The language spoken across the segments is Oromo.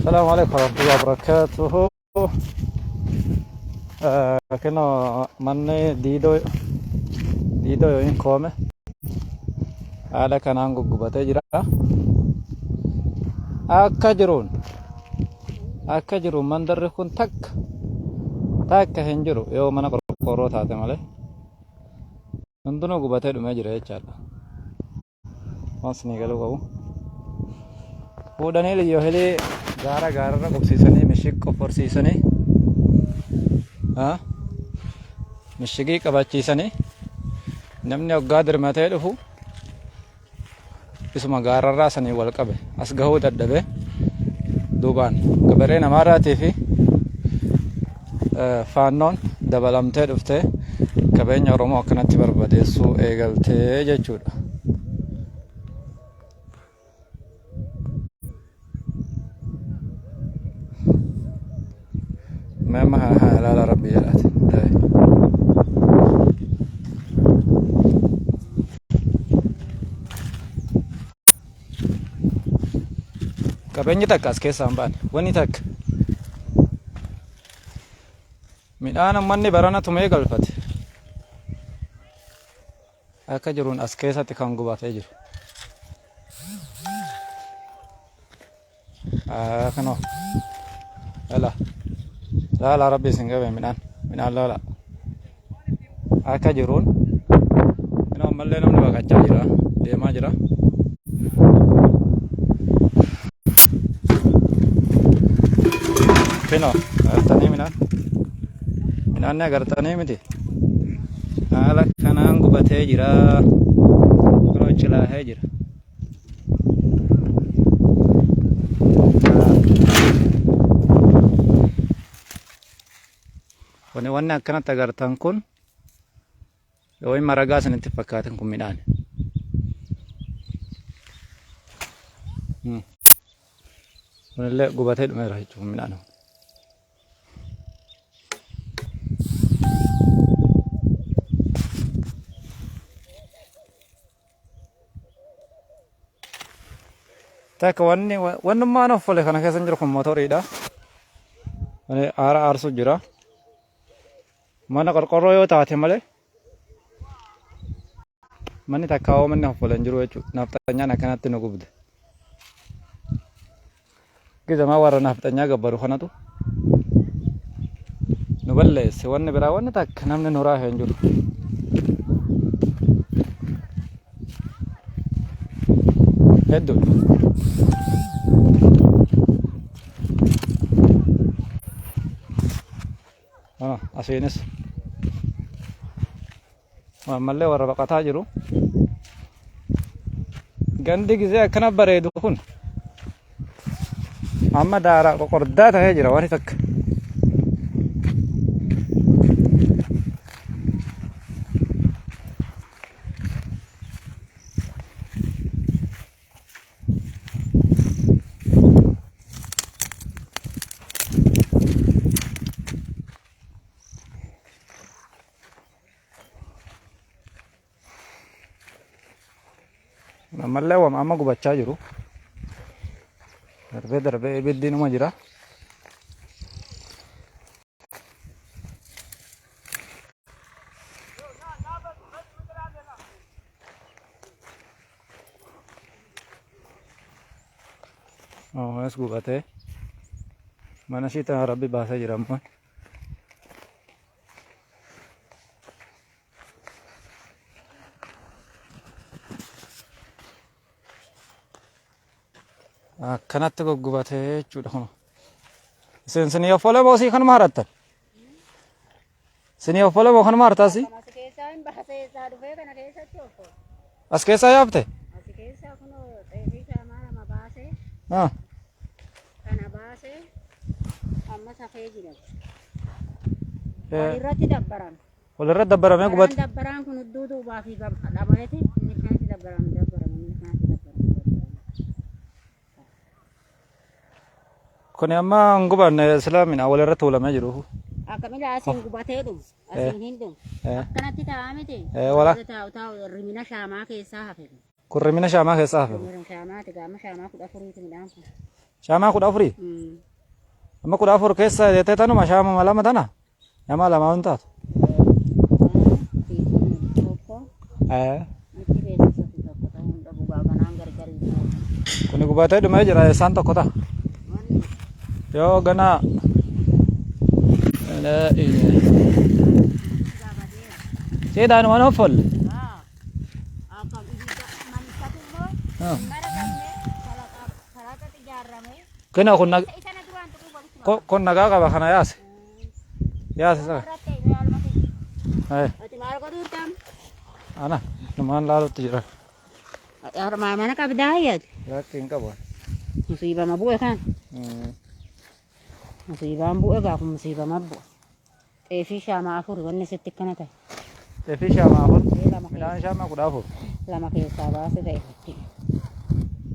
السلام عليكم ورحمة الله وبركاته. كنا من ديدو يوين كومه على كان عنقو قبته جرا أكجرون من دركون تك هنجرو يوم أنا قرقرو تاتي ماله من دونه قبته دم جرا يجعل ما سنيقلو قبو ودانيل يوهلي gara qubsiisanii mishig qofforsiisanii mishigii qabachiisanii namni hoggaa dirmatee dhufu isuma gaararraa sanii wal qabe as gahuu dadhabe duubaan gabaree namaarraatii fi faannoon dabalamtee dhuftee qabeenya Oromoo akkanatti barbadeessuu eegaltee jechuudha. ما لا لا ربي جلاتي qabeenyi takka as keessaan baane wanni takka midhaan manni barana tumee galfate akka jiruun as keessatti kan gubatee jiru kanoo لا ربي سنجابه من لا أكا جرون إنه ملنا من بقى جرا دي ما جرا فينا تاني من أنا قرتاني متي على كنان قبته جرا كروش لا هجر wanni akkanatti agartan kun yoo maragaa sanitti fakkaatan kun midhaan kunillee gubatee dhumeera jechuun midhaan takka wannummaan offole kana keessa jiru kun motoriidha aara aarsu jira mana qorqorroo yoo taate malee manni takkaawoo manni hoffolan jiru jechuudha. Nafxanyaan akkanatti nu gubde. Gizamaa warra nafxanyaa gabbaru kanatu nu balleesse wanni biraa wanni takka namni nu raafee hin jiru. Hedduudha. Asiinis ammallee warra baqataa jiru gandi gisee akkana bareedu kun amma daaraa qoqordaa ta'ee jira waan takka ammallee amma gubachaa jiru darbee ibiddiin uma jira as gubatee mana shiitaa rabbi baasee jira ammoo akkanatti goggobatee jechuudha kun sinii offolee moo sii kanuma harattan sinii offolee moo kanuma hartaasi as keessaa yaabte kana baasee amma safee jira walirratti dabbaramee gubate dabbaraan kun duuduu baafii dhabaneeti inni kanatti dabbarame inni kanatti kun amma gubanne islaamina walirratti tuulamee jiru akkamila asiin gubatee dhum asiin hin dhum akkanatti taa'amete wala taa'u rimina shaamaa keessaa hafe kun rimina shaamaa keessaa hafe shaamaa tigaama shaamaa kudha afuriiti midhaan kun shaamaa kudha afurii amma kudha afur keessa jettee tanuma shaamama lama tana nama lama waan taatu. Kuni gubatee dhumee jira isaan tokko ta'a. Yoo ganaa seedaan waan offol. Kena kun nagaa qaba kana yaase. Yaase saka. Ana numaan laalutti jira. Mana qabdaa yaad. Rakkin qabu. Musiibaa ma bu'e kan. Musiibaan bu'e gaafa musiibaa ma bu'e. Xeefii shaamaa afur wanni sitti akkana ta'e. Xeefii shaamaa afur. Midhaan shaamaa kudha afur. Lama keessaa baase ta'e.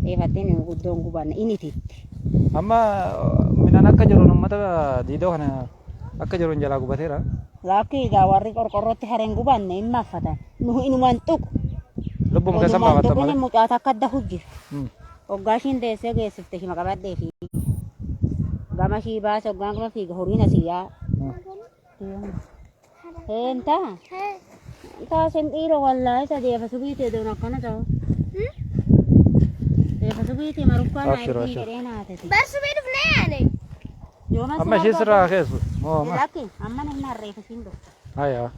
Xeefattiin guddoon gubanne inni titti. Amma midhaan akka jiru uummata diidoo kana akka jiru jalaa gubateera. Laakki egaa warri qorqorrootti hareen gubanne hin maffatan. Nu inumaan tuqu. Lubbuma keessa baafata malee. Kun mucaa takka adda hojjira. Hoggaa ishiin deessee geessifte shima qabadhee fi gama shii baase hoggaan gama fiiga horiin asii yaa. Eentaa? Taasen dhiira wallaa isa deefa subiitee doon akkana ta'u. Deefa subiitee marukkaan aayirrii jedhee naatati. Barsumee dhufnee yaane. Amma ishee sirraa keessu. Lakki amma namni harreefa siin dhufu. Hayaa.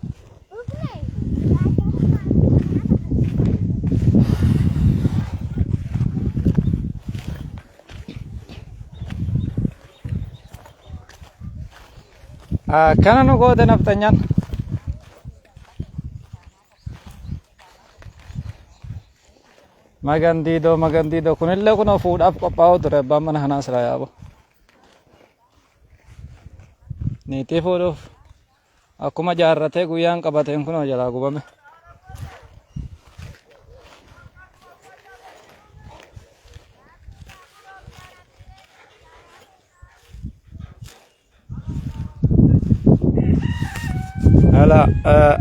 Kana nu goote naftanyan. Magandido kunillee kun fuudhaaf qophaa'u ture abbaan mana kanaa sila yaabo. Niitii fuudhuuf akkuma jaarratee guyyaan qabateen kunoo jalaa gubame.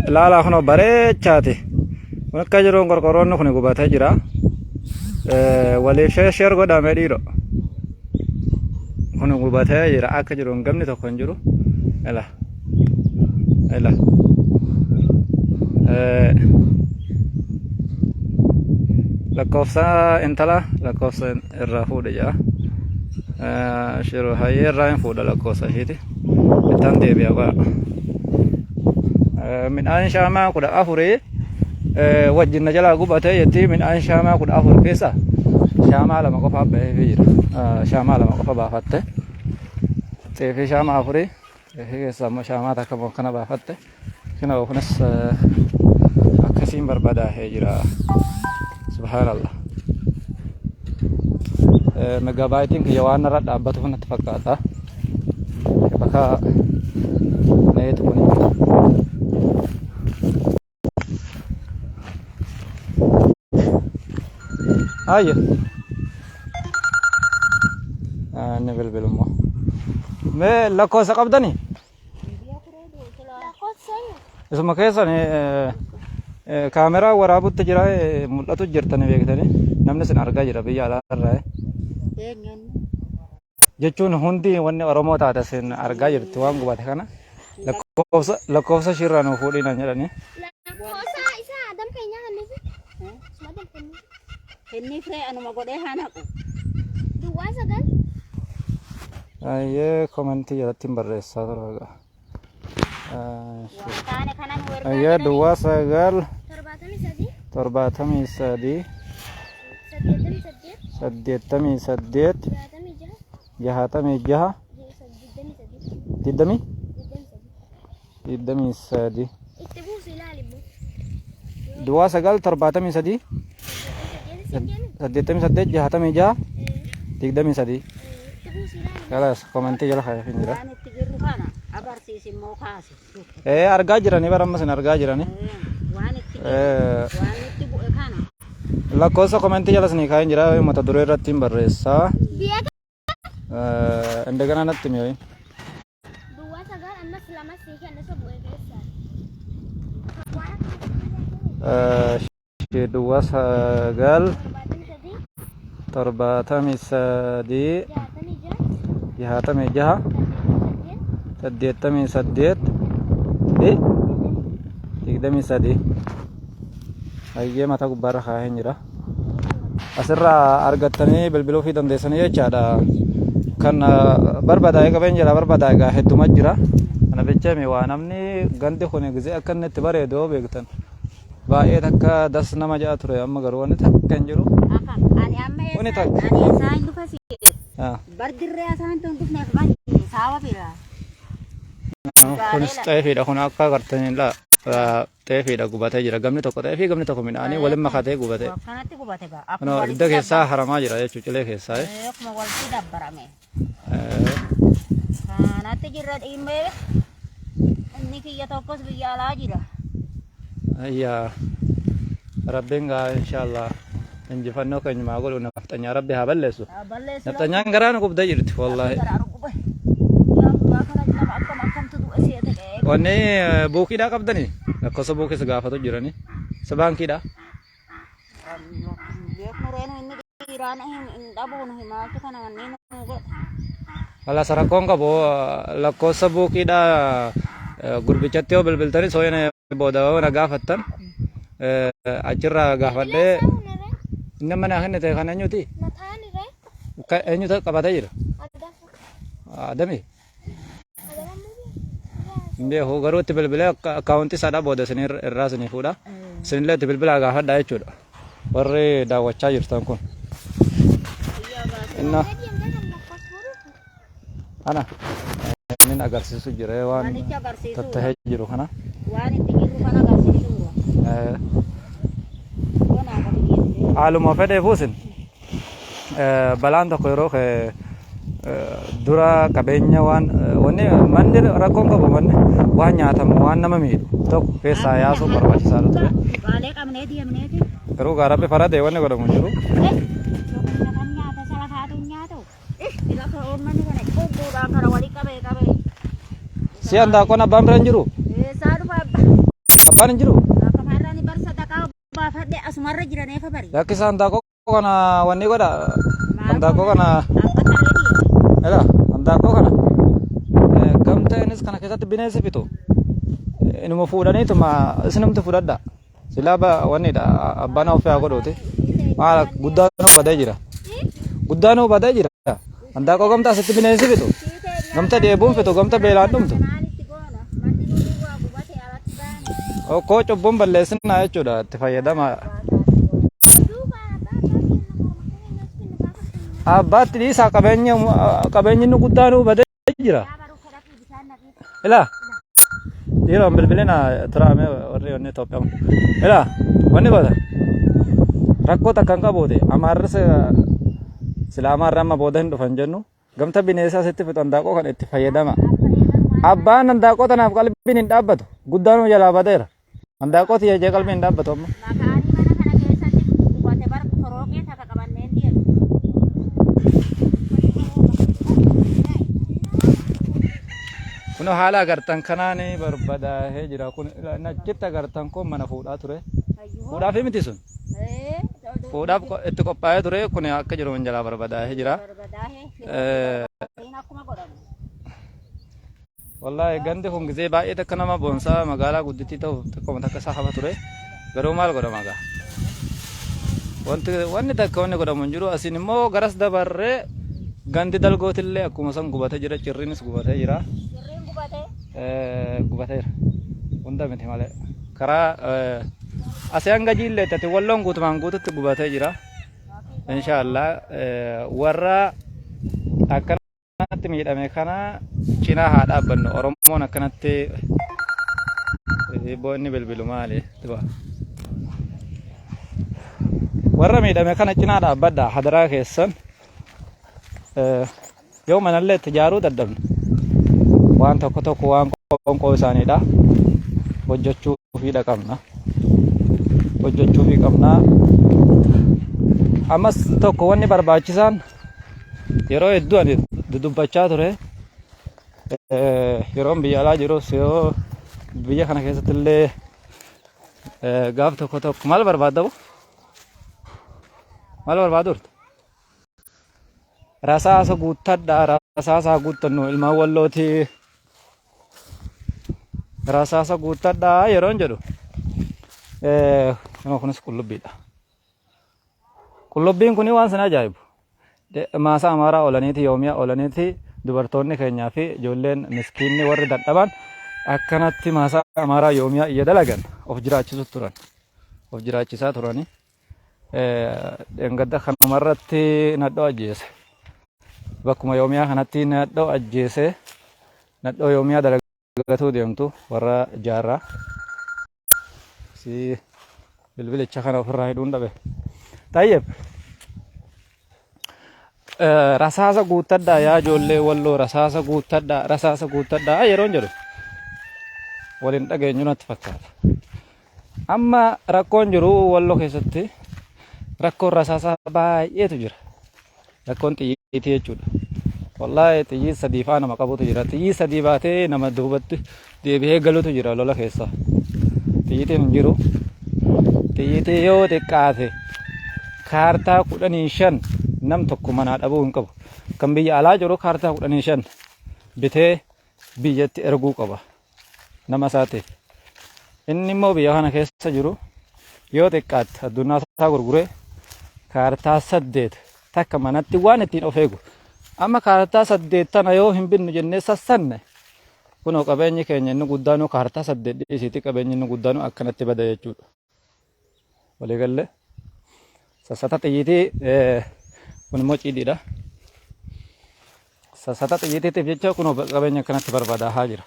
Laala kunoo bareechaati. Kun akka jiruun qorqorroonni kun gubatee jira. Waliif sheer godhamee dhiiroo. Kun gubatee jira akka jiruun gamni tokko hin jiru. Lakkoofsa intala lakkoofsa irraa fuudhe jira. Shiroo hayyee irraa hin fuudha lakkoofsa isheeti. Ittaan deebi'a qo'a. Midhaan shaamaa kudha afurii wajjin na jalaa gubatee jetti midhaan shaamaa kudha afur keessa shaamaa lama qofa bahee jira. Shaamaa lama qofa baafatte. Xeefii shaamaa afurii xeefii keessa immoo shaamaa takka kana baafatte. Kana kunis akkasiin barbaadaahee jira. Subhaanallah. Megabaayitiin kiyya waan irra dhaabbatu kanatti fakkaata. Bakka neetu kuni. Ayo. Ini bilbilmu. Me lakkoofsa qabdani? Isuma keessa kaameraa waraabutti jira mul'atu jirtani beektani namni sin argaa jira biyya alaarraa. Jechuun hundi wanni Oromoo taate sin argaa jirti waan gubate kana lakkoofsa shirraa nu fuudhina jedhani. Lakkoofsa isaa adam keenya hannifi. Inni firee anuma godhee haa naqu. Duwwaa sagal. Ayyee komentii jalatti barreessaa tura. Taane kanan warra. Ayyee duwwaa sagal. 73. 73. 88. 66. 20. 23. Itti buusu ilaali bu. Duwwaa sagal 73. 88 66 23. Kalas komentii jala kaayee hin jira. Waan itti jirru kana agarsiisi immoo kaasi. Argaa jiranii bara ammas hin argaa jiranii. Waan itti bu'e kana. Lakkoofsa komentii jala sinii kaayee jira mata duree irratti hin barreessaa. Indegana natti mi'ooyi. Duwwaa sagal ammas lama sii kenna isa bu'e keessa. Duwwaa sagal 73 جهاتمي جها سديتمي سديت دي تقدمي سدي أيه ما تقول برا هنجرا أسرع أرجعتني بالبلو في دندسني يجادا كان برباداي كبنجرا برباداي كهدو مجرا أنا بتشمي وانامني غندي خوني غزي أكن نتبري دو بيكتن باي تكا دس نما جاتوري أما غرواني تكنجرو أنا أما أنا ساين دفاسي بردرة ساين تون دفني فبان ساوا بيرا كونس تأفي ده هنا أكا كرتني لا تأفي ده غباتة جرا غمني تكو تأفي غمني تكو من أني ولم مخاته غباتة كانت غباتة كا أنا إذا كيسا حرام جرا يا چوچلے كيسا كم والتي دبرة مي كانت جرا إيمي إني كي يتوقف بيالا جرا أيا ربنا إن شاء الله إنجفنو كن ما أقول نفتني ربي هبلسو نفتني عن كوب دايرت والله واني بوكي دا كبدني كوسو بوكي سقافة تجراني سبان كده على سرقون كبو لا كوسو بوكي دا غربي چتيو بلبل تري سوينا بوداو نغافتن أجرا غافده إنما نحن تكان أنيوتي أنيوتا كبدا جرا آدمي Inde ho garu tibel bela kaunti sada boda senir erra seni fuda senile tibel bela ga hada echuda warre da wacha jirtan kun inna ana min agar sisu jire wan tattahajiru kana wani tigiru kana garsisu alu ma fede fusin balanda koiro ke dura kabenya wan wonne mandir rakon ko manne wanya tam wan namami to pesa ya so barbachi salu to wale kamne di ru gara pe fara de wonne ko munjuru si anda ko na bamran juru sadu aban juru kamarani bar sadaka ba fadde asmarra jirane fa bari ya kisan da ko kana wonni ko da anda ko kana Ela, anda ko kana gamta enes kana kesat binese pito inu mo fudani to ma sinum to fudada silaba wani da abana ofe agodote mala guddano badajira anda ko gamta sat binese pito gamta de bom pito gamta belandum to o ko chobom ballesin na echoda tefayada ma Abat di sa kabenya nu guddanu badajira ela diro bilbilena trame orre onne topam ela wanne bada rakko takkanka bode amarse silama ramma bodan do fanjennu gamta binesa sette fitanda ko kan itti fayyadama abban anda ko tanaf qalbin indabatu guddanu jala badera anda ko tiye je qalbin indabatu amma kuno hala gartan kanane barbada hejira kun na citta gartan ko mana fuda ture fuda fe miti sun fuda ko etto ko pae ture kun akka jiro manjala barbada hejira wallahi gande kun gize ba ita kana ma bonsa magala gudditi to ko mata ka sahaba ture garo mal goda maga wanni takka wanni goda munjuru asini mo garas da barre gandi dal gotille akuma san gubata jira cirrinis gubata jira gubateer hunda miti malee karaa asii hanga jiilleettati walloon guutumaan guututti gubatee jira inshaallah warra akkanatti miidhame kana cinaa haa dhaabbannu oromoon akkanatti boonni bilbilu maali warra miidhame kana cinaa dhaabbadha hadaraa keessan yoo manallee tijaaruu dadhabne waan tokko tokko waan qoonqoo isaaniidha hojjechuufii qabna ammas tokko wanni barbaachisaan yeroo hedduu ani dudubbachaa ture yeroon biyya alaa jirus yoo biyya kana keessatti illee gaaf tokko tokko maal barbaadurta rasaasa guuttadha rasaasaa guuttannu ilmaan wallooti rasaasa guuttadhaa yeroon jedhu kunis qullubbiidha. Qullubbiin kun waan sana ajaa'ibu maasaa amaaraa oolaniiti yoomiyaa oolaniiti dubartoonni keenyaa fi ijoolleen miskiinni warri dadhaban akkanatti maasaa amaaraa yoomiyaa iyya dalagan of jiraachisu turan of jiraachisaa turani. Dhengadda kanumarratti nadhoo ajjeese bakkuma yoomiyaa kanatti nadhoo ajjeese nadhoo yoomiyaa dalagatuu deemtu warra jaarraa si bilbilicha kana ofirraa hidhuun dhabe tayyib rasaasa guuttadhaa yaa ijoollee walloo rasaasa guuttadhaa yeroon jedhu waliin dhageenyu natti fakkaata. Amma rakkoon jiru walloo keessatti rakkoon rasaasaa baay'eetu jira. Rakkoon xiyyiitii jechuudha. Wallaahi xiyyiin sadii faa nama qabutu jira. Xiyyiin sadii baatee nama duubatti deebi'ee galutu jira lola keessa. Xiyyiitiin hin jiru. Xiyyiitii yoo xiqqaate kaartaa 15 nam tokko manaa dhabuu hin qabu. Kan biyya alaa jiru kaartaa 15 bitee biyyatti erguu qaba nama isaatiif. Inni immoo biyya kana keessa jiru yoo xiqqaate addunyaa isaa gurguree kaartaa 8 takka manatti waan ittiin of eegu. Amma kaartaa 8 tana yoo hin binnu jennee sassanne kunoo qabeenyi keenya inni guddaanuu kaartaa 8 dhiisiiti qabeenyi inni guddaanuu akkanatti bada jechuudha. Walii galle sassata xiyyiitii kun immoo ciidhiidha. Sassata xiyyiitiitiif jecha kunoo qabeenya akkanatti barbaadaa jira.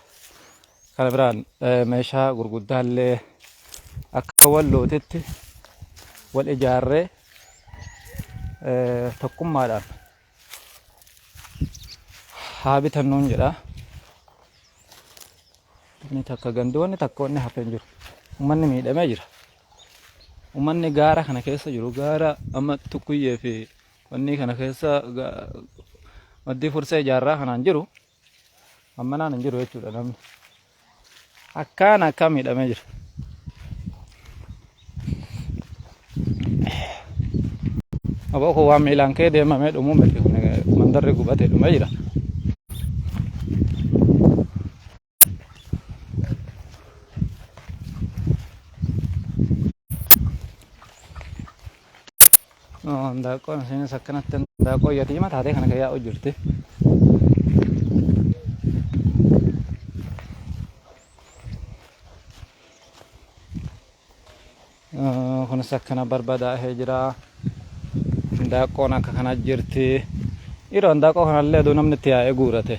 Kana biraan meeshaa gurguddaallee akka wallootitti wal ijaarree tokkummaadhaan haa bitannuun jedha. Inni takka gandoonni takka wanni hafeen jiru. Uummanni miidhamee jira. Uummanni gaara kana keessa jiru gaara amma Tukkuyyee fi wanni kana keessa maddii fursee ijaarraa kanaan jiru amma naan hin jiru jechuudha namni. Akka miidhamee jira. Aboo kun waan miilaan kee deemamee dhumuu miti mandarri gubatee dhumee jira. Daaqoon isinis akkanatti daaqoo yatiima taatee kana yaa'u jirti. Kunis akkana barbaadaa'ee jira. Daaqoon akka kana jirti. Yeroo daaqoo kanallee aduu namni itti yaa'ee guurate.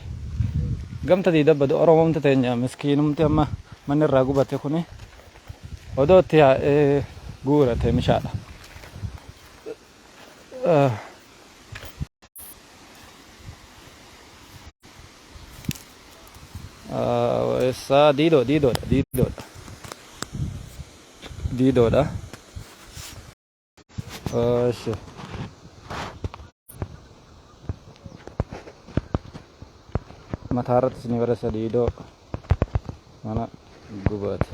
Gamta diidabbadu Oromoomti teenya miskiinumti amma manni irraa gubate kuni odoo itti yaa'ee guurate mishaadha. Essa diidoodha. Mataa irratti isin barreessa diidoo mana gubate.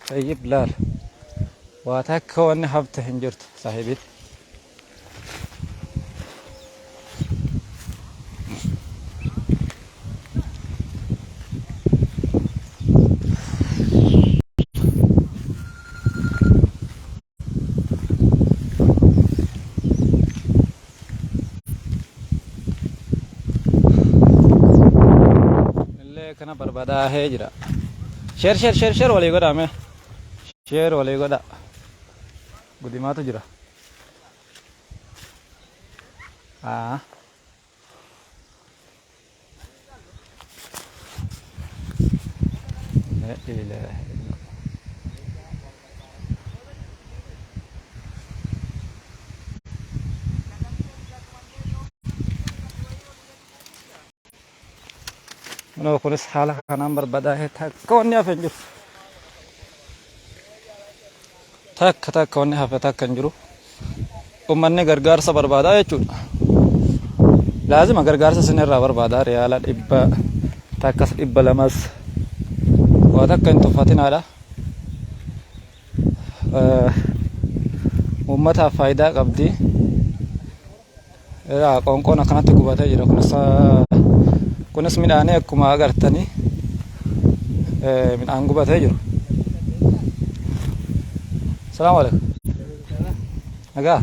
Tayyib laal waa takka wanni hafte hin jirtu saahibiit. Illee kana barbaadaa'ee jira. Share walii godhame. Share walii godha. Gudimaatu jira. Kunoo kunis haala kanaan barbaadaa'ee takka wanni hafe hin jiru. Takka wanni hafe takka hin jiru. Uummanni gargaarsa barbaadaa jechuudha. Laazima gargaarsa isinirraa barbaadaa riyaala 100 takkas 200 waa takka hin tuffatinaadha. ummataaf faayidaa qabdi. Qoonqoon akkanatti gubatee jira. Kunis midhaanii akkuma agartanii midhaan gubatee jiru. Salaamu alaikum. Nagaa.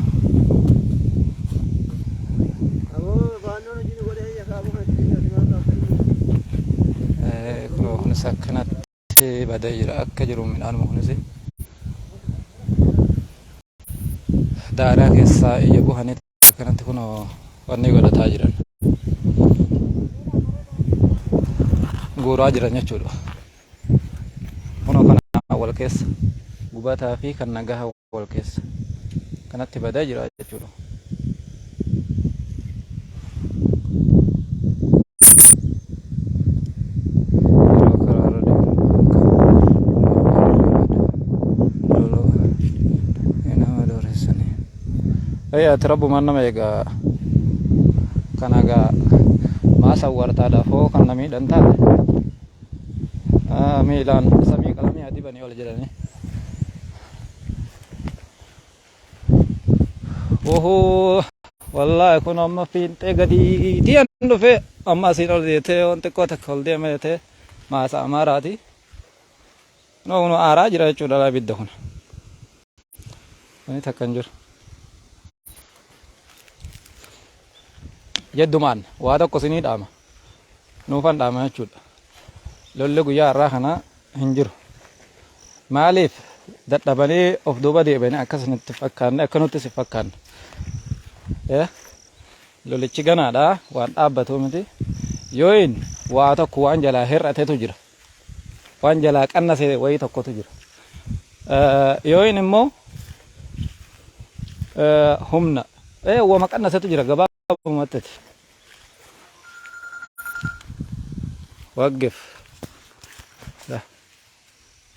Kunis akkanatti badee jira akka jiru midhaan kunis daaraa keessaa iyya buhanii akkanatti kun wanni godhataa jiran guuraa jiran jechuudha. Kun kana wal keessa gubataa fi kan nagaa wal keessa kanatti badee jira jechuudha. Rabbu mana mega kanaga masa warta dafo kan nami dan ta milan sami kalami hadi bani oleh jalan ni. Oh wallahi kun amma finte gadi tian do fe amma sinol de te on te kota khol de me te masa amarati no ara jira chudala bidda kun ini takkanjur jeddumaan waa tokko sinii dhaama nuufan dhaama jechuudha. Lolli guyyaa irraa kana hin jiru. Maaliif dadhabanii of duuba deebi'anii akkasinitti fakkaanne akka nutti si fakkaanne. Lolichi ganaadha waan dhaabbatu miti. Yooyin waa tokko waan jalaa hir'atetu jira. Waan jalaa qannase wayii tokkotu jira. Yooyin immoo humna wama qannasetu jira gabaa umatati waqif la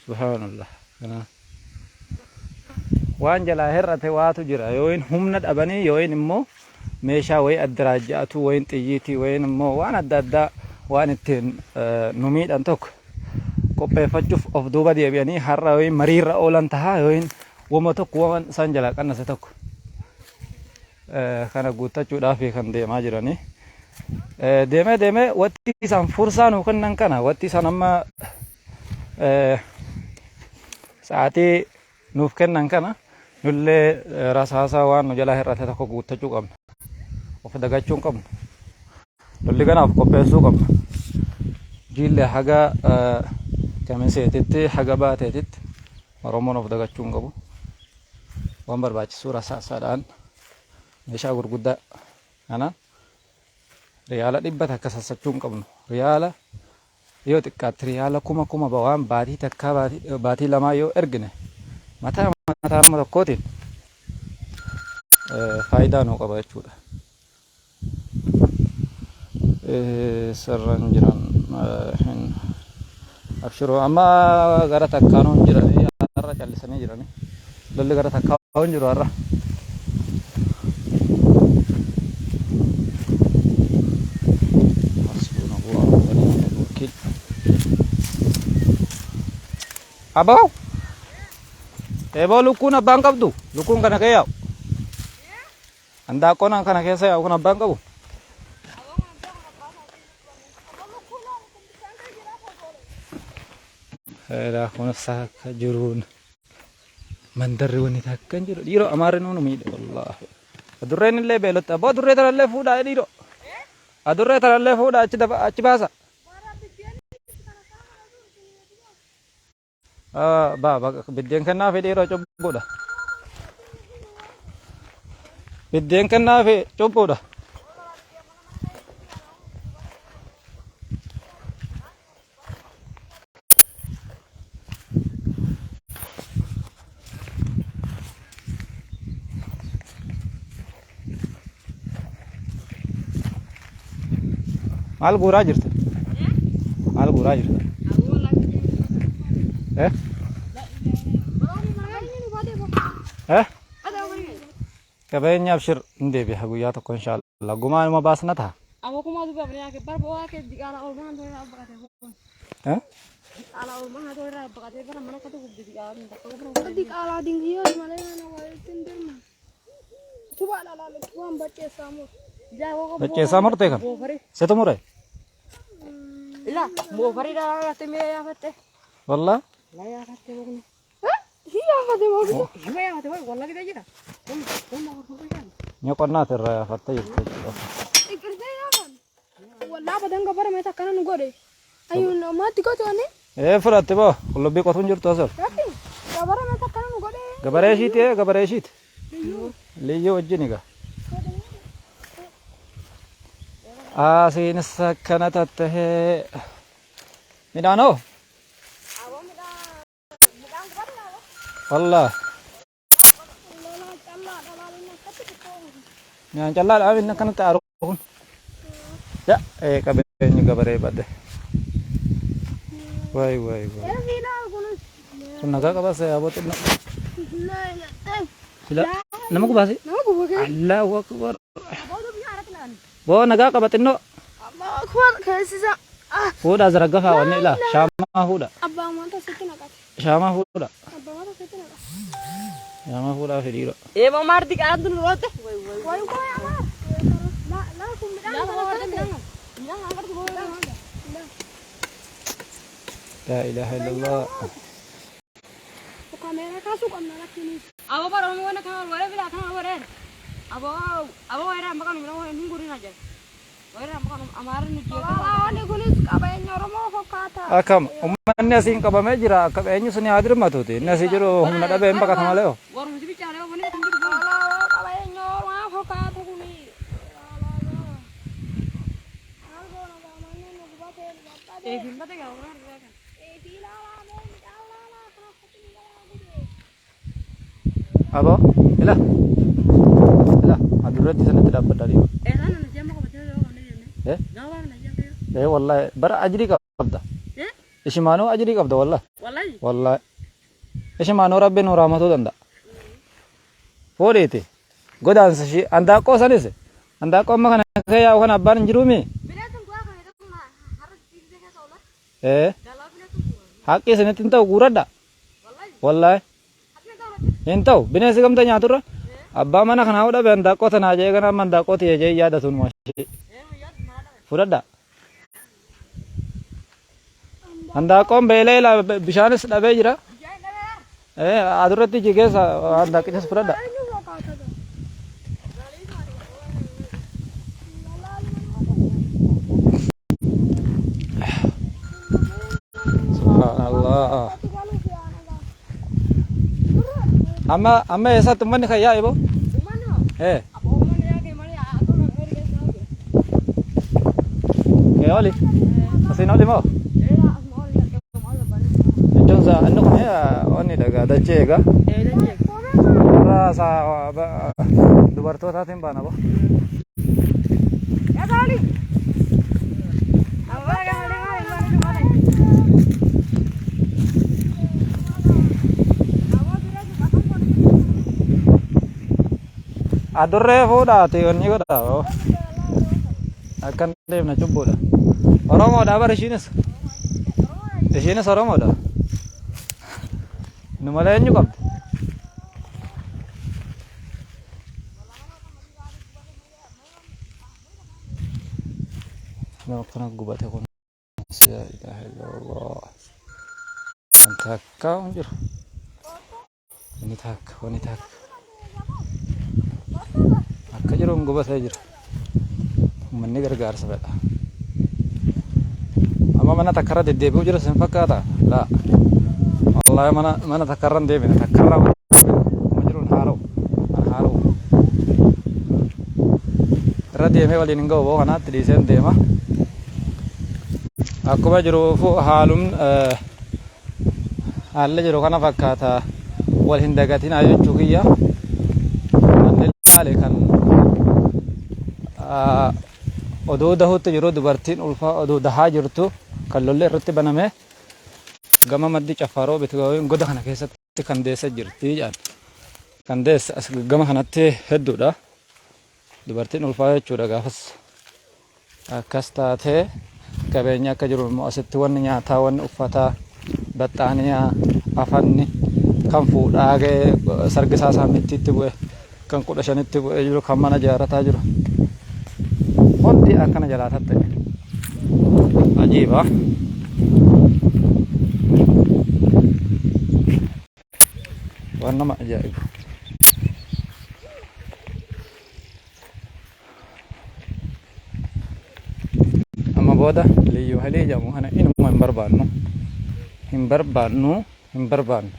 subhanallah kana waan jalaa hir'ate waatu jira yooyin humna dhabanii yooyin immoo meeshaa way addiraajatu wayin xiyyiitii wayin immoo waan adda addaa waan ittiin nu miidhan tokko qopheeffachuuf of duuba deebi'anii har'a wayin mariirra oolan tahaa yooyin wama tokko waan isaan jalaa qannase tokko kana guuttachuudhaaf kan deemaa jiranii. Deemee watti isaan fursaa nu kennan kana watti isaan amma sa'aatii nuuf kennan kana nullee rasaasaa waan nu jalaa hir'ate tokko guuttachuu qabna. Of dagachuu hin qabnu. Lolli kanaaf qopheessuu qabna. Jiillee haga kamiseetitti haga baateetitti Oromoon of dagachuu hin qabu. Waan barbaachisuu rasaasaadhaan meeshaa gurguddaa kana riyaala dhibbata akka sassachuu hin qabnu. Riyaala yoo xiqqaatti riyaala kuma waan baatii takkaa baatii lamaa yoo ergine mataa nama tokkootiin faayidaa nuu qaba jechuudha. Sarran jiran hin abshiruu amma gara takkaanuu hin jiranii har'a callisanii jiranii lolli gara takkaanuu hin jiru har'a. Abang, ebo lukun abang kabdu, lukun kana kaya. Anda ko nang kana kaya saya ako abang kabu. Era kono sa kajurun. Mandar woni takkan jiro. Diro amare no mi Allah. Adurre ni le belot abo adurre tara le fuda diro. Adurre tara le fuda achi basa. Baba bidden kana fe dero cobboda bidden kana fe cobboda mal gura jirta mal gura jirta Kabenya abshir ndebi haguya to inshallah gumaan ma basnata Aku mau juga beri ke bar bawa ke di kana orang tu nak berkata. Kalau rumah ada orang bakatnya kan mana kata gue di alam tak tahu Tadi kalau tinggi mana yang awal tindir mah. Coba lah tuan baca sama. jauh Baca samar teh kan? Saya temu ray. lah mau pergi dah teme ya kata Wallah. lah ya kata mau Hah? Iya kata mau. gimana ya kata mau lagi aja dah mau kan Nyokon na terra fatta yuk. Kerja ya kan. Wala badan kabar meta kanan gue deh. Ayo mati kau tuh ane. Furat bo. Lebih kau tunjuk tu asal. Tapi kabar meta kanan gue deh. Gabare shit. Liyo wajjini ga. Asin sakana tatte. Midano. Wallah. Yang jalan awin kan taruh. Ya, kabehnya gabare bade. Wai. Ya sila kunus. Kunaga ka base abotin na. Nah, teh. Sila. Nama ko base? Nama gue pakai. Allahu akbar. Bo naga ka batin no. Abang kuat kayak sisa. Huda zaraga fa wani la. Shama huda. Abang mantap situ nak. Shama huda. Abang mantap situ nak. Shama huda fidiro. mau marti kan tuh rote Woi amar. Lah kumbilang. Bilang angkat gue. La ilaha illallah. Kamera kasuk kamera kini. Abo para mau nak kamar boleh bila kamar boleh. Abo era makan minum nungguin aja. Era makan amaran nih. Kalau ni kunis kabenya romo kata. Akam ummanne sin ka bame jira ka enyu suni adir matuti. Nasi jiro humna da be mbaka thamaleo. War mesti bicara apa nih tunggu dulu. Kalau kabenya romo kata kuni. Gimana ya orang kan. Abo? Ila. Adurat di sana tidak dapat dari. Sana nanti mau ke betul kan ini. Gawang nanti. Wallahi bara ajri qabda. Ishimano ajri qabda wallah. Wallahi. Wallahi. Ishimano rabbinu rahmatu danda. Fodete. Godan shi anda ko sanise. Anda ko magana kaya wan abban jirumi. Hakki sanatin tahu gurada. Wallahi. Entau binesi gamta nyatura. Abba mana kana udah benda ko tana je kana manda ko tie je yada sun mashi. Furada. Anda ko bele la bishanis dabe jira. Adurati jige sa anda kis furada. Subhanallah. Amma ऐसा तुम ने खाया है वो? Kayak oli. Masih oli mau? Jangan sa anu kan ya oni daga dace ga. Rasa dubar to tatim bana bo. Ya tadi. Adurre foda tion ni kada. Akan dem na coba dah. Orang mau dah bersihnis. Bersihnis orang mau dah. Numalayan juga. Nak kena gubat aku. La ilaha illallah. Antak kau anjir. Ini tak. Kajirum gubat aja. Manni gargar sabada. Amma mana takara de debu jero senfakata. La. Wallahi mana takaran debe takara. Majrun haro. Radie me wali ningo wo kana trisen dema. Aku bajro fu halum alle jero kana fakata wal hindagatin ayo chugiya. Anil kan odoo dahuutti jiru dubartiin ulfaa odoo dahaa jirtu kan lollee irratti baname gama maddi cafaroo bitgaawiin goda kana keessatti kan deessa jirti jedhan kan deessa as gama kanatti hedduudha dubartiin ulfaa jechuudha gaafas akkas taatee qabeenya akka jiru immoo asitti wanni nyaataa wanni uffataa baxxaaniyaa afanni kan fuudhaa sargisaa saamitti bu'e kan 15tti bu'e jiru kan mana jaarataa jiru hundi akkana jalaa tatte ajiiba waan nama ajaa'ibu amma booda liyyuu halee jedhamu kana inuma hin barbaannu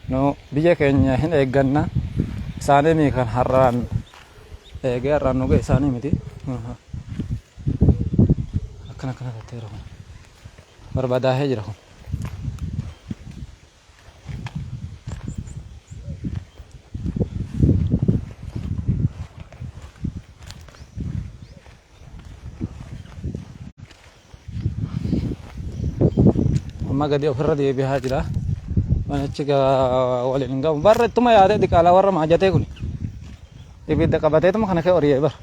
no biyya keenya hin eegganna isaanii kan har'aan eegee har'aan nu ga'e isaanii miti akkana tatteera kun barbadaahee jira kun amma gadi ofirra deebi'aa jira manichi waliin hin gahu barra ittuma yaadee diqaalaa warra maajatee kun ibidda qabateetuma kana kee horiyee bara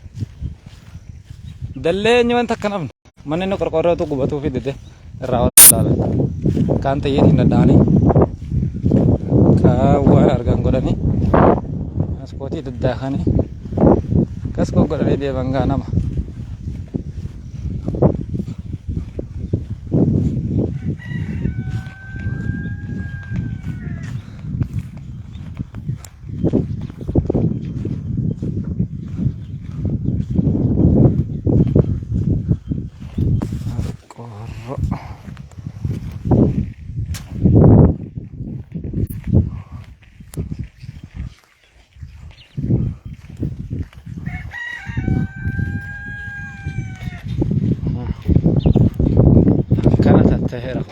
dalleenyi wanta akka namni manni inni qorqorrootu gubatuu fidite irraa wallaalan kaan xiyyiitiin dadha'anii kaan waan argan godhanii maskootii daddaakanii kaskoo godhanii deeman gaa nama tahera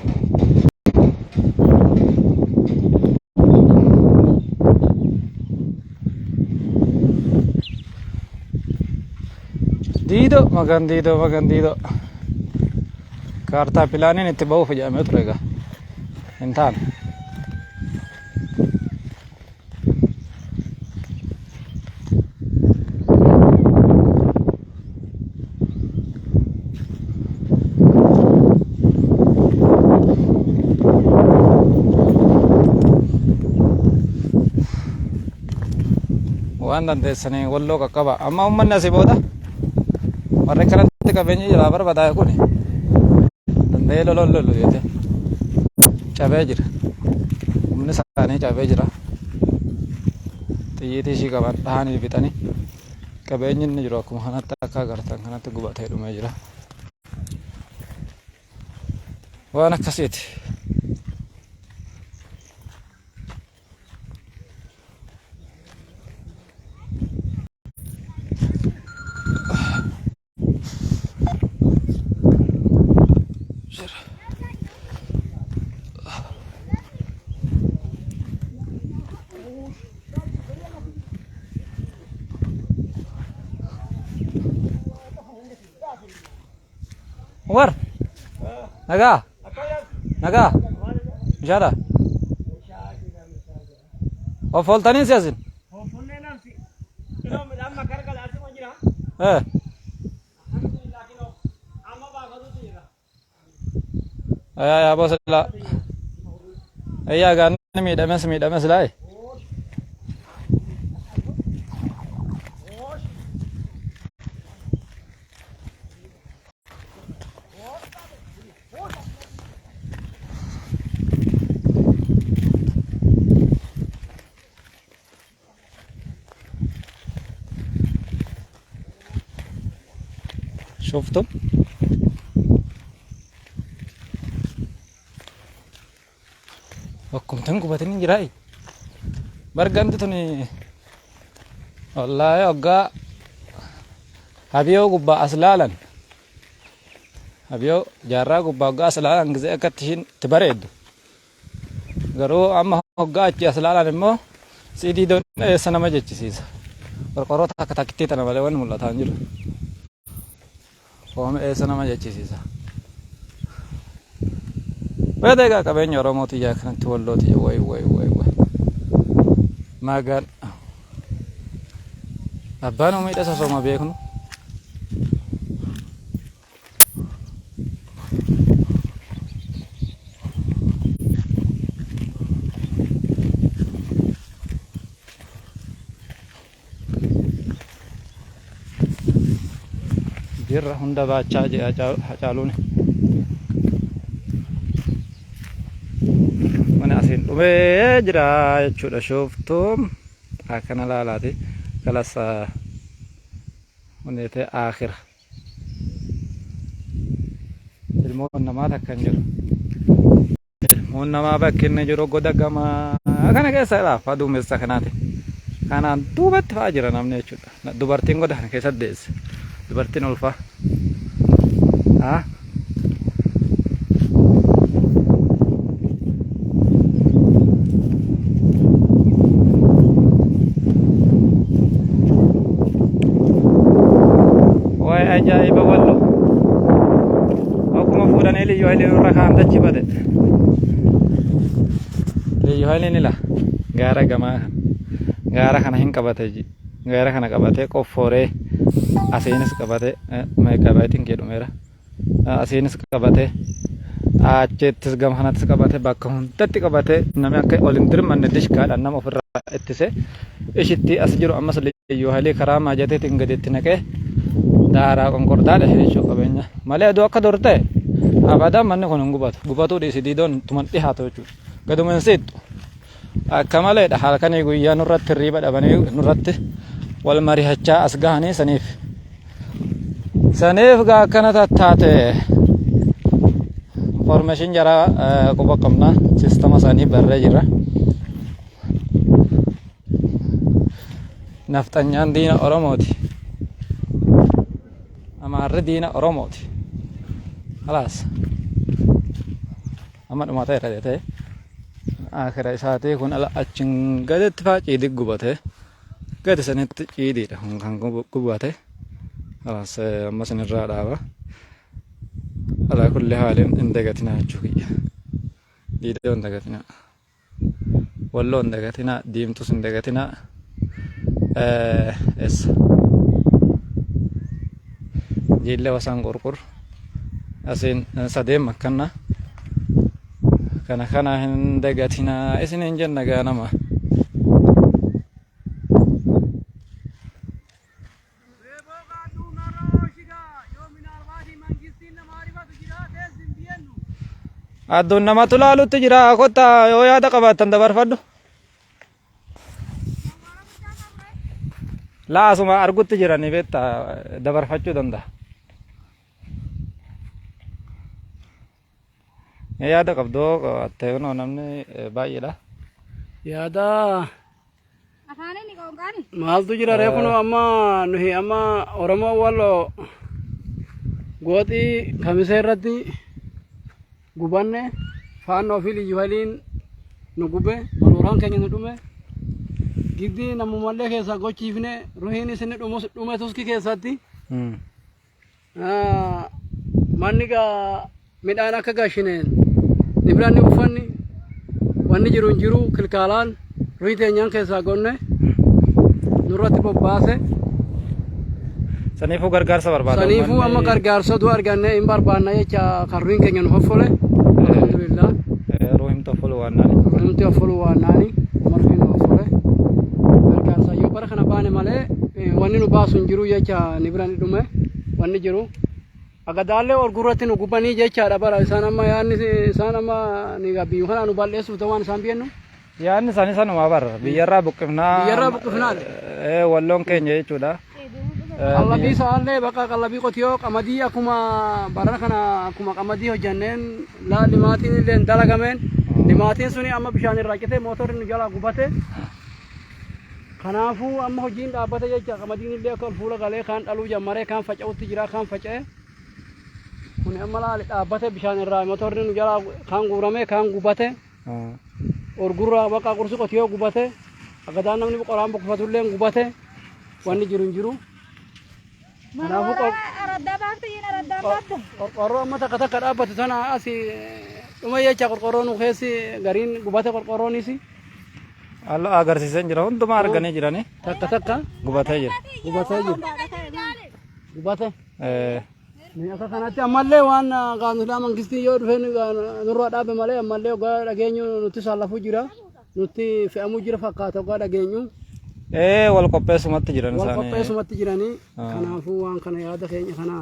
magan dido karta pilanin itti ba'uuf jedhamee ture egaa hin taane waan dandeessanii walloo qaqqaba amma ummanni asii booda warri kanatti qabeenyi jira barbadaa'e kun danda'ee lolololu jeete cabee jira humni isaanii cabee jira xiyyiitii ishii qaban dhahanii fixanii qabeenyi inni jiru akkuma kanatti akka agartan kanatti gubatee dhumee jira waan akkasiiti Umar, naga, jara. Oh, foltanin siasin. Ya, bos lah. Iya kan, ini midames lah. شفتم وكم تنكو باتنين جراي برغانت توني والله اوغا هابيو غبا اسلالن هابيو جارا غبا اوغا اسلالن غزي اكتشين تبريد غرو اما اوغا اچ اسلالن مو سيدي دون سنما جچسيس قرقرو تاكتاكتي تنبله ون ملا تانجلو Kom nama jechisiisa. Beedega qabeenya Oromooti yaa kanatti wallooti way. Magaan abbaan umiidha sosoma beeknu. jirra hunda baachaa hacaaluun mana asiin dhumee jira jechuudha shooftuun akkana laalaati kalas huneete aakhira ilmoon namaa takkan jiru ilmoon namaa bakki inni jiru goda gamaa kana keessa laafa duumessa kanaati kanaan duubatti fa'aa jira namni jechuudha dubartiin goda kana keessa deesse dubartiin ulfaa way ajaa'iba wallo akkuma fuudhanii liyyuu hayilee irra kaa'amtachi bade liyyuu hayileen ila gaara gamaa gaara kana hin qabate gaara kana qabate qoffooree asiinis qabate meeqabaatiin jedhumeera asiinis qabate achittis gama kanattis qabate bakka hundatti qabate namni akka olin dirmanne dishkaadhaan nama ofirraa ittise ishitti as jiru ammas liyyuu hayilee karaa maajateetiin gaditti naqee daaraa qonqortaadha jechuu qabeenya malee aduu akka dur ta'e abadan manni kun hin gubatuu dhiisi diidoon tuman dhihaatu jechuudha gaduma hin siixxu akka maleedha halkanii guyyaa nurratti hirriiba dhabanii nurratti wal marihachaa as gahanii saniif gaa akkana tattaate information jara quba qabna sistema isaanii barree jira nafxanyaan diina oromooti amaarri diina oromooti halaas amma dhumaata irra deetee akira isaatii kun ala achin gaditti faa ciidii gubate gadi sanitti ciidiidha kan gubate halaas amma sanirraa dhaaba ala kulli haalin hin dagatinaa jechuu kiyya diidoo hin dagatinaa walloo hin dagatinaa diimtus hin dagatinaa essa jille wasan qurqur asin sadeen makkanna kana hin dagatinaa isin hin jenna gaa nama adduun namatu laalutti jira kotta yoo yaada qabaattan dabarfadhu laasuma argutti jiranii beetta dabarfachuu danda'a yaada qabdoo qabattee kunoo namni baay'eedha yaada maaltu jira ree kunoo amma nuhi amma oromoo wallo gooxii kamisee irratti gubanne faannoo fi liyyuu hayiliin nu gube manooraan keenya nu dhume giddi namummallee keessaa gochiifne ruhiin isin dhume tuski keessatti manni gaa midhaan akka gaashineen nibiraanni uffanni wanni jiru hin jiru kilkaalaan ruhii teenyaan keessaa gonne nurratti bobbaase saniifuu gargaarsa barbaada saniifuu amma gargaarsa du arganne hin barbaanna jecha kan ruhiin keenya nu hoffole alhamdulillah ruhiin toffolu waannaani ruhiin toffolu waannaani marfiin nu hoffole gargaarsa yoo bara kana baane malee wanni nu baasu hin jiru jecha nibiraanni dhume wanni jiru agadaalee orgurratti nu gubanii jechaadha bara isaan amma yaanni isaan amma ni gabbii kana nu balleessuuf ta'u waan isaan biyennu yaanni isaanii sanuma bara biyyarraa buqqifnaa walloon keenya jechuudha qallabii isaallee bakka qallabii qotiyoo qamadii akkuma bara kana akkuma qamadii hojjanneen limaatiin illee dalagameen limaatiin suni amma bishaan irraa cite mootorri nu jalaa gubate kanaafuu amma hojiin dhaabbate jecha qamadiin illee akka fuula galee kaan dhaluu jammaree kaan faca'utti jira kaan faca'e kun amma laali dhaabbate bishaan irraa motorri nu jalaa kaan guurame kaan gubate orgurraa bakka qursi qotiyoo gubate agadaan namni qoraan bukfatullee gubate wanni jiru hin jiru kanaafuu qorqorroo amma takka takka dhaabbate sana asi dhuma jecha qorqorroo nu keessi gariin gubate qorqorroonis allo agarsiisan jira hundumaa arganii jirani takka gubatee jira gubate akka kanatti ammallee waan gaanulaa mangistii yoo dhufe nurraa dhaabe malee ammallee ogaa dhageenyu nutti saallafu jira nutti fe'amu jira fakkaata ogaa dhageenyu والقبيس ما تجرن والقبيس ما تجرني كنا فوان كنا يا دخين كنا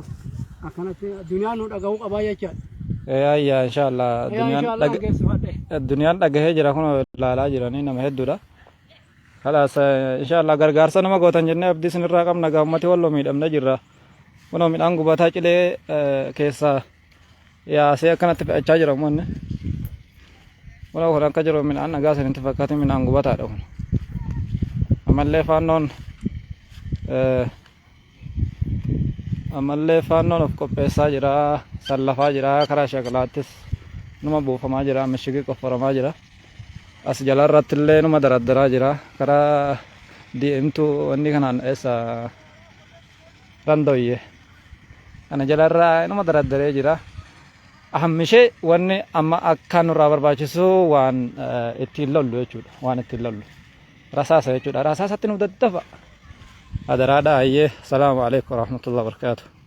أكنت الدنيا نور أجاوك أبايا كان يا إن شاء الله الدنيا دقه جرا كنا لا جراني نمه الدورة خلاص إن شاء الله غرغار سنما قوتان جنة أبدي سن الرقم نجامتي والله ميد أمنا جرا ونو من أنغو باتاج لي كيسا يا سيا كانت تجرا من ونو هران كجرا من أنا جالس نتفكرت من أنغو باتاج أمالله فانون أمالله فانون أفكو بيسا جرا سلفا جرا كرا شغلاتس نما بوفما جرا مشيكي كفرما جرا as jalarratti illee numa daraddaraa jira karaa deemtu wanni kanaan eessa randoyye ana jalarraa numa daraddaree jira ahammishee wanni amma akka nurraa barbaachisu waan ittiin lollu jechuudha waan ittiin lollu rasaasa jechuudha rasaasatti nu daddafa adaraadha ayyee salaamu alaikum warahmatullahi wabarakatuh